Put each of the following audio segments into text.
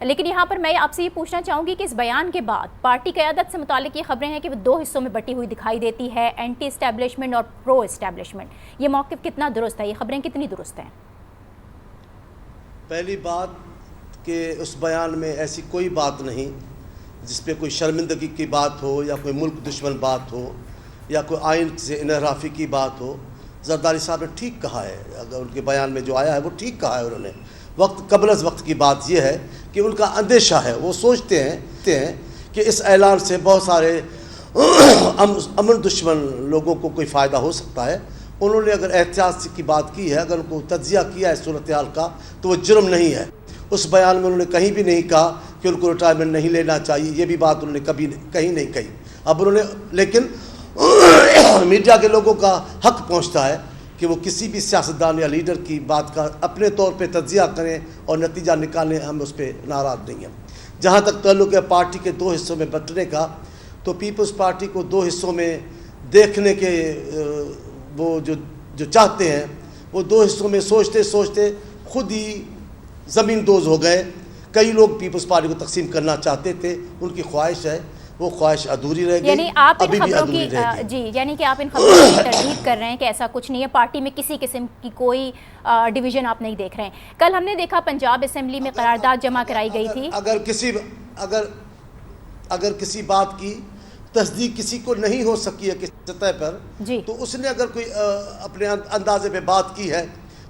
لیکن یہاں پر میں آپ سے یہ پوچھنا چاہوں گی کہ اس بیان کے بعد پارٹی قیادت سے متعلق یہ خبریں ہیں کہ وہ دو حصوں میں بٹی ہوئی دکھائی دیتی ہے، اینٹی اسٹیبلشمنٹ اور پرو اسٹیبلشمنٹ، یہ موقف کتنا درست ہے، یہ خبریں کتنی درست ہیں؟ پہلی بات کہ اس بیان میں ایسی کوئی بات نہیں جس پہ کوئی شرمندگی کی بات ہو یا کوئی ملک دشمن بات ہو یا کوئی آئین سے انحرافی کی بات ہو۔ زرداری صاحب نے ٹھیک کہا ہے، اگر ان کے بیان میں جو آیا ہے وہ ٹھیک کہا ہے انہوں نے۔ قبل از وقت کی بات یہ ہے کہ ان کا اندیشہ ہے، وہ سوچتے ہیں کہ اس اعلان سے بہت سارے امن دشمن لوگوں کو کوئی فائدہ ہو سکتا ہے۔ انہوں نے اگر احتیاط کی بات کی ہے، اگر ان کو تجزیہ کیا ہے صورتحال کا، تو وہ جرم نہیں ہے۔ اس بیان میں انہوں نے کہیں بھی نہیں کہا کہ ان کو ریٹائرمنٹ نہیں لینا چاہیے، یہ بھی بات انہوں نے کبھی کہیں نہیں کہی۔ اب انہوں نے لیکن میڈیا کے لوگوں کا حق پہنچتا ہے کہ وہ کسی بھی سیاستدان یا لیڈر کی بات کا اپنے طور پہ تجزیہ کریں اور نتیجہ نکالیں، ہم اس پہ ناراض نہیں ہیں۔ جہاں تک تعلق ہے پارٹی کے دو حصوں میں بٹنے کا، تو پیپلز پارٹی کو دو حصوں میں دیکھنے کے وہ جو چاہتے ہیں، وہ دو حصوں میں سوچتے سوچتے خود ہی زمین دوز ہو گئے۔ کئی لوگ پیپلز پارٹی کو تقسیم کرنا چاہتے تھے، ان کی خواہش ہے، وہ خواہش ادھوری رہ گئی، یعنی آپ ابھی ان بھی خبروں ادھوری کی رہے گی۔ جی یعنی کہ آپ ان خبروں کی تردید کر رہے ہیں کہ ایسا کچھ نہیں ہے، پارٹی میں کسی قسم کی کوئی ڈویژن آپ نہیں دیکھ رہے ہیں۔ کل ہم نے دیکھا پنجاب اسمبلی میں قرارداد جمع کرائی گئی تھی۔ اگر کسی بات کی تصدیق کسی کو نہیں ہو سکی ہے کسی سطح پر، تو اس نے اگر کوئی اپنے اندازے پہ بات کی ہے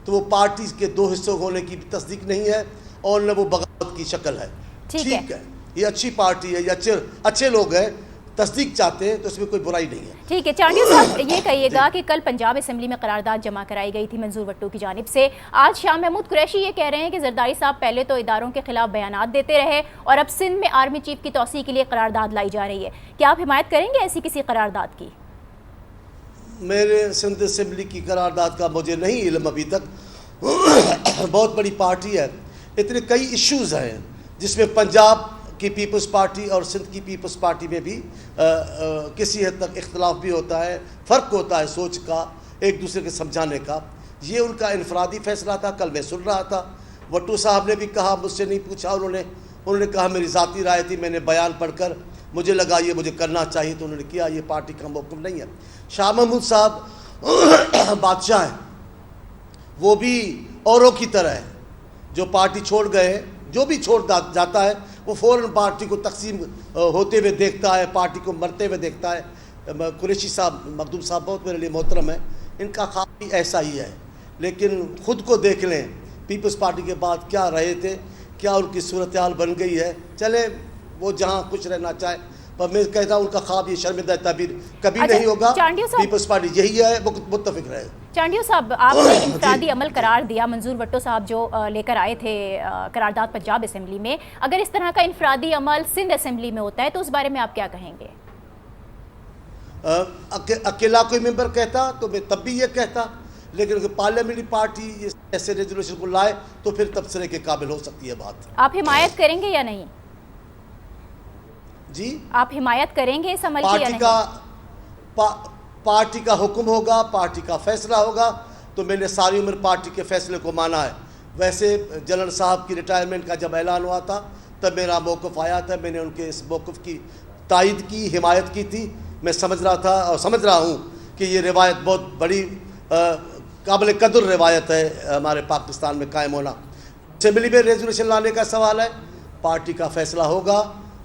تو وہ پارٹی کے دو حصوں ہونے کی تصدیق نہیں ہے اور نہ وہ بغاوت کی شکل ہے۔ ٹھیک ہے، یہ اچھی پارٹی ہے، یہ اچھے لوگ ہیں، تصدیق چاہتے ہیں تو اس میں کوئی برائی نہیں ہے۔ ٹھیک ہے، چانڈیو صاحب یہ کہیے گا کہ کل پنجاب اسمبلی میں قرارداد جمع کرائی گئی تھی منظور وٹو کی جانب سے، آج شاہ محمود قریشی یہ کہہ رہے ہیں کہ زرداری صاحب پہلے تو اداروں کے خلاف بیانات دیتے رہے اور اب سندھ میں آرمی چیف کی توسیع کے لیے قرارداد لائی جا رہی ہے، کیا آپ حمایت کریں گے ایسی کسی قرارداد کی؟ میرے سندھ اسمبلی کی قرارداد کا مجھے نہیں علم ابھی تک، بہت بڑی پارٹی ہے، اتنے کئی ایشوز ہیں جس میں پنجاب کی پیپلز پارٹی اور سندھ کی پیپلز پارٹی میں بھی کسی حد تک اختلاف بھی ہوتا ہے، فرق ہوتا ہے سوچ کا، ایک دوسرے کے سمجھانے کا۔ یہ ان کا انفرادی فیصلہ تھا، کل میں سن رہا تھا، وٹو صاحب نے بھی کہا، مجھ سے نہیں پوچھا انہوں نے کہا میری ذاتی رائے تھی، میں نے بیان پڑھ کر مجھے لگا یہ مجھے کرنا چاہیے تو انہوں نے کیا، یہ پارٹی کا موقف نہیں ہے۔ شاہ محمود صاحب بادشاہ ہیں، وہ بھی اوروں کی طرح ہے، جو پارٹی چھوڑ گئے ہیں، جو بھی چھوڑ جاتا ہے وہ فوراً پارٹی کو تقسیم ہوتے ہوئے دیکھتا ہے، پارٹی کو مرتے ہوئے دیکھتا ہے۔ قریشی صاحب، مخدوم صاحب بہت میرے لیے محترم ہیں، ان کا خواب بھی ایسا ہی ہے، لیکن خود کو دیکھ لیں پیپلز پارٹی کے بعد کیا رہے تھے، کیا ان کی صورتحال بن گئی ہے۔ چلیں وہ جہاں خوش رہنا چاہے، پر میں کہتا ہوں ان کا خواب یہ شرمندہ تعبیر کبھی نہیں ہوگا۔ پیپلز پارٹی یہی ہے، متفق رہے۔ چانڈیو صاحب، آپ نے انفرادی عمل قرار دیا منظور وٹو صاحب جو لے کر آئے تھے قرارداد پنجاب اسمبلی میں، اگر اس طرح کا انفرادی عمل سندھ اسمبلی میں ہوتا ہے تو اس بارے میں آپ کیا کہیں گے؟ اکیلا کوئی ممبر کہتا تو میں تب بھی یہ کہتا، لیکن اگر پارلیمنٹری پارٹی ایسے ریزولوشن کو لائے تو پھر تبصرے کے قابل ہو سکتی ہے بات۔ آپ حمایت کریں گے یا نہیں؟ جی، آپ حمایت کریں گے اس عمل کی یا نہیں؟ پارٹی کا حکم ہوگا، پارٹی کا فیصلہ ہوگا، تو میں نے ساری عمر پارٹی کے فیصلے کو مانا ہے۔ ویسے جنرل صاحب کی ریٹائرمنٹ کا جب اعلان ہوا تھا تب میرا موقف آیا تھا، میں نے ان کے اس موقف کی تائید کی، حمایت کی تھی۔ میں سمجھ رہا تھا اور سمجھ رہا ہوں کہ یہ روایت بہت بڑی قابل قدر روایت ہے ہمارے پاکستان میں قائم ہونا۔ اسمبلی میں ریزولوشن لانے کا سوال ہے، پارٹی کا فیصلہ ہوگا،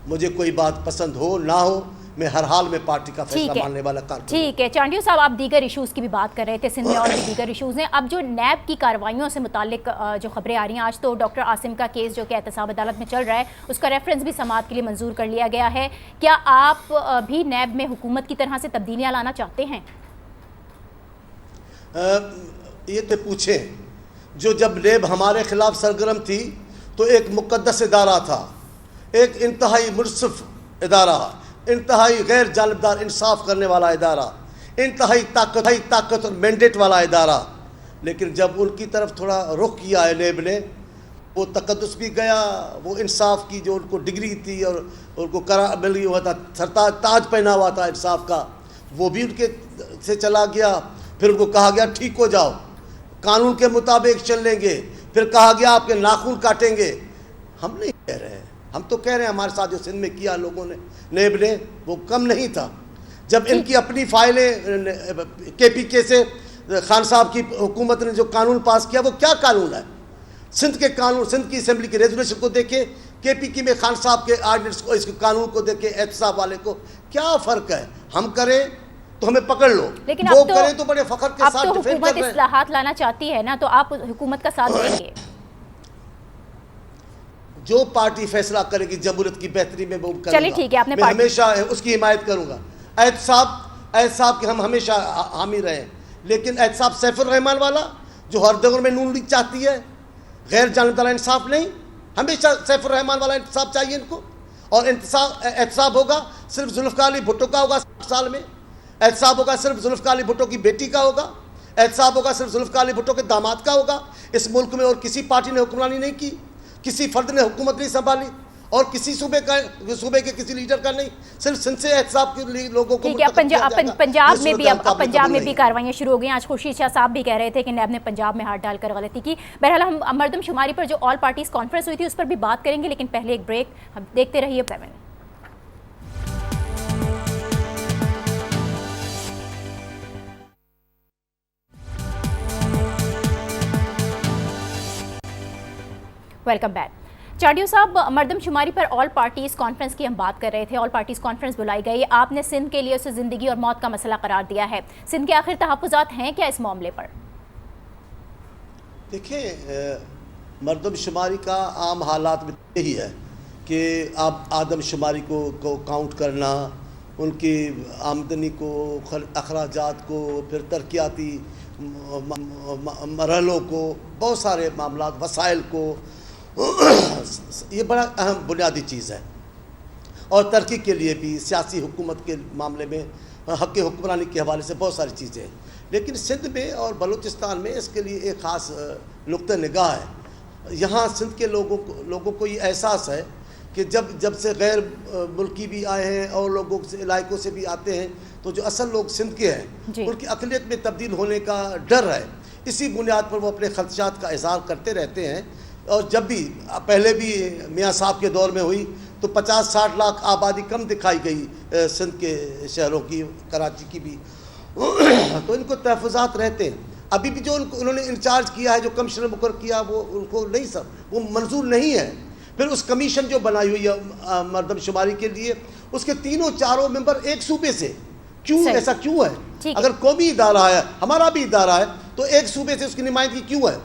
مجھے کوئی بات پسند ہو نہ ہو، میں ہر حال میں پارٹی کا فیصلہ ماننے والا کارکن۔ ٹھیک ہے، چانڈیو صاحب آپ دیگر ایشوز کی بھی بات کر رہے تھے، سندھ میں اور بھی دیگر ایشوز ہیں۔ اب جو نیب کی کارروائیوں سے متعلق جو خبریں آ رہی ہیں، آج تو ڈاکٹر عاصم کا کیس جو کہ احتساب عدالت میں چل رہا ہے، اس کا ریفرنس بھی سماعت کے لیے منظور کر لیا گیا ہے، کیا آپ بھی نیب میں حکومت کی طرح سے تبدیلیاں لانا چاہتے ہیں؟ یہ تو پوچھیں، جو جب نیب ہمارے خلاف سرگرم تھی تو ایک مقدس ادارہ تھا، ایک انتہائی منصف ادارہ، انتہائی غیر جانبدار انصاف کرنے والا ادارہ، انتہائی طاقت اور مینڈیٹ والا ادارہ، لیکن جب ان کی طرف تھوڑا رخ کیا ہے نیب نے، وہ تقدس بھی گیا، وہ انصاف کی جو ان کو ڈگری تھی اور ان کو مل ہوا تھا، سرتاج تاج پہنا ہوا تھا انصاف کا، وہ بھی ان کے سے چلا گیا۔ پھر ان کو کہا گیا ٹھیک ہو جاؤ، قانون کے مطابق چل لیں گے، پھر کہا گیا آپ کے ناخن کاٹیں گے، ہم نہیں کہہ رہے ہیں, ہم تو کہہ رہے ہیں ہمارے ساتھ جو سندھ میں کیا لوگوں نے, نیب نے, وہ کم نہیں تھا. جب ان کی اپنی فائلیں کے پی کے سے خان صاحب کی حکومت نے جو قانون پاس کیا, وہ کیا قانون ہے؟ سندھ کے قانون, سندھ کی اسمبلی کے ریزولوشن کو دیکھیں, کے پی کی میں خان صاحب کے آرڈیننس کو, اس کے قانون کو دیکھیں, احتساب والے کو, کیا فرق ہے؟ ہم کریں تو ہمیں پکڑ لو, لیکن وہ کریں تو بڑے فخر کے ساتھ ڈیفینڈ کر رہے ہیں. حکومت اصلاحات لانا چاہتی ہے نا, تو آپ حکومت کا ساتھ دیں گے؟ جو پارٹی فیصلہ کرے گی جمہوریت کی بہتری میں وہ کرے گا. چلیے ٹھیک ہے, آپ نے میں ہمیشہ اس کی حمایت کروں گا. احتساب کے ہم ہمیشہ حامی رہے ہیں, لیکن احتساب سیف الرحمان والا جو ہر دور میں نون لیگ چاہتی ہے, غیر جانبدارانہ انصاف نہیں, ہمیشہ سیف الرحمان والا انتصاب چاہیے ان کو. اور احتساب ہوگا صرف ذوالفقار علی بھٹو کا ہوگا 60 سال میں, احتساب ہوگا صرف ذوالفقار علی بھٹو کی بیٹی کا ہوگا, احتساب ہوگا صرف ذوالفقار علی بھٹو کے داماد کا ہوگا. اس ملک میں اور کسی پارٹی نے حکمرانی نہیں کی, کسی فرد نے حکومت نہیں سنبھالی, اور کسی صوبے کے کسی لیڈر کا نہیں, صرف سندھ سے احتساب کے لوگوں کو. پنجاب میں بھی کارروائیاں شروع ہو گئی. آج خورشید شاہ صاحب بھی کہہ رہے تھے کہ نیب نے پنجاب میں ہاتھ ڈال کر غلطی کی. بہرحال ہم مردم شماری پر جو آل پارٹیز کانفرنس ہوئی تھی اس پر بھی بات کریں گے, لیکن پہلے ایک بریک. ہم دیکھتے رہیے. Welcome back. چاڈیو صاحب, مردم شماری پر آل پارٹیز کانفرنس کی ہم بات کر رہے تھے. آل پارٹیز کانفرنس بلائی گئی, آپ نے سندھ کے لیے اسے زندگی اور موت کا مسئلہ قرار دیا ہے. سندھ کے آخر تحفظات ہیں کیا اس معاملے پر؟ دیکھیں, مردم شماری کا عام حالات میں یہی ہے کہ اب آدم شماری کو کاؤنٹ کرنا, ان کی آمدنی کو, اخراجات کو, پھر ترقیاتی مرحلوں کو, بہت سارے معاملات, وسائل کو, یہ بڑا اہم بنیادی چیز ہے. اور ترقی کے لیے بھی, سیاسی حکومت کے معاملے میں, حق حکمرانی کے حوالے سے بہت ساری چیزیں ہیں. لیکن سندھ میں اور بلوچستان میں اس کے لیے ایک خاص نقطہ نگاہ ہے. یہاں سندھ کے لوگوں کو یہ احساس ہے کہ جب سے غیر ملکی بھی آئے ہیں اور لوگوں سے, علاقوں سے بھی آتے ہیں, تو جو اصل لوگ سندھ کے ہیں ان کی اقلیت میں تبدیل ہونے کا ڈر ہے. اسی بنیاد پر وہ اپنے خدشات کا اظہار کرتے رہتے ہیں. اور جب بھی پہلے بھی میاں صاحب کے دور میں ہوئی تو 50-60 لاکھ آبادی کم دکھائی گئی سندھ کے شہروں کی, کراچی کی بھی, تو ان کو تحفظات رہتے ہیں. ابھی بھی جو انہوں نے انچارج کیا ہے, جو کمشنر مقرر کیا, وہ ان کو نہیں, سب وہ منظور نہیں ہے. پھر اس کمیشن جو بنائی ہوئی ہے مردم شماری کے لیے, اس کے 3-4 ممبر ایک صوبے سے. کیوں ایسا کیوں ہے؟ اگر قومی ادارہ ہے, ہمارا بھی ادارہ ہے, تو ایک صوبے سے اس کی نمائندگی کیوں ہے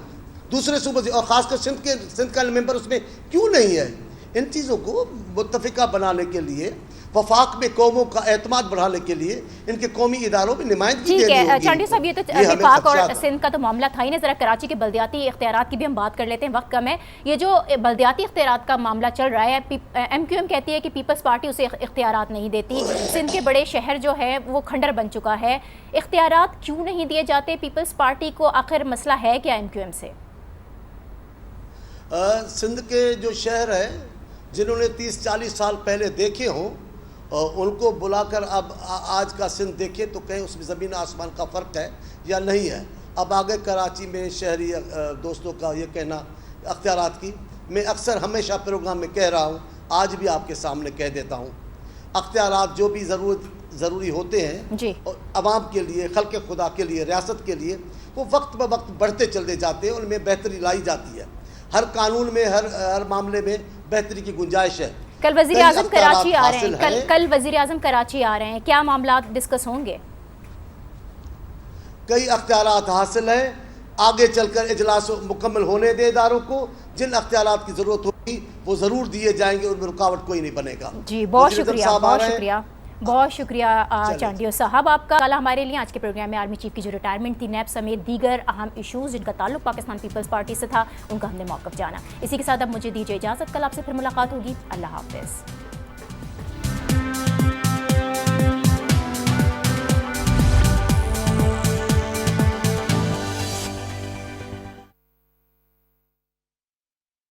دوسرے صوبے سے, اور خاص کر سندھ کا ممبر اس میں کیوں نہیں ہے؟ ان چیزوں کو متفقہ بنانے کے لیے, وفاق میں قوموں کا اعتماد بڑھانے کے لیے ان کے قومی اداروں میں نمائندگی دینی ہوگی. ٹھیک ہے چانڈیو صاحب, یہ تو وفاق اور سندھ کا تو معاملہ تھا ہی نا. ذرا کراچی کے بلدیاتی اختیارات کی بھی ہم بات کر لیتے ہیں, وقت کم ہے. یہ جو بلدیاتی اختیارات کا معاملہ چل رہا ہے, ایم کیو ایم کہتی ہے کہ پیپلز پارٹی اسے اختیارات نہیں دیتی. سندھ کے بڑے شہر جو ہے وہ کھنڈر بن چکا ہے, اختیارات کیوں نہیں دیے جاتے پیپلز پارٹی کو؟ آخر مسئلہ ہے کیا ایم کیو ایم سے؟ سندھ کے جو شہر ہیں جنہوں نے 30-40 سال پہلے دیکھے ہوں, ان کو بلا کر اب آج کا سندھ دیکھے تو کہیں اس میں زمین آسمان کا فرق ہے یا نہیں ہے. اب آگے کراچی میں شہری دوستوں کا یہ کہنا اختیارات کی, میں اکثر ہمیشہ پروگرام میں کہہ رہا ہوں, آج بھی آپ کے سامنے کہہ دیتا ہوں, اختیارات جو بھی ضروری ہوتے ہیں عوام کے لیے, خلق خدا کے لیے, ریاست کے لیے, وہ وقت بہ وقت بڑھتے چلے جاتے ہیں, ان میں بہتری لائی جاتی ہے. ہر قانون میں, ہر معاملے میں بہتری کی گنجائش ہے. کل وزیر اعظم کراچی آ رہے ہیں, کل وزیر اعظم کراچی آ رہے ہیں, کیا معاملات ڈسکس ہوں گے؟ کئی اختیارات حاصل ہیں, آگے چل کر اجلاس مکمل ہونے دے اداروں کو. جن اختیارات کی ضرورت ہوگی وہ ضرور دیے جائیں گے, ان میں رکاوٹ کوئی نہیں بنے گا. جی بہت شکریہ, بہت شکریہ, بہت شکریہ چانڈیو صاحب آپ کا. ہمارے لیے آج کے پروگرام میں آرمی چیف کی جو ریٹائرمنٹ تھی, نیب سمیت دیگر اہم ایشوز جن کا تعلق پاکستان پیپلز پارٹی سے تھا, ان کا ہم نے موقف جانا. اسی کے ساتھ اب مجھے دیجیے اجازت, کل آپ سے پھر ملاقات ہوگی. اللہ حافظ.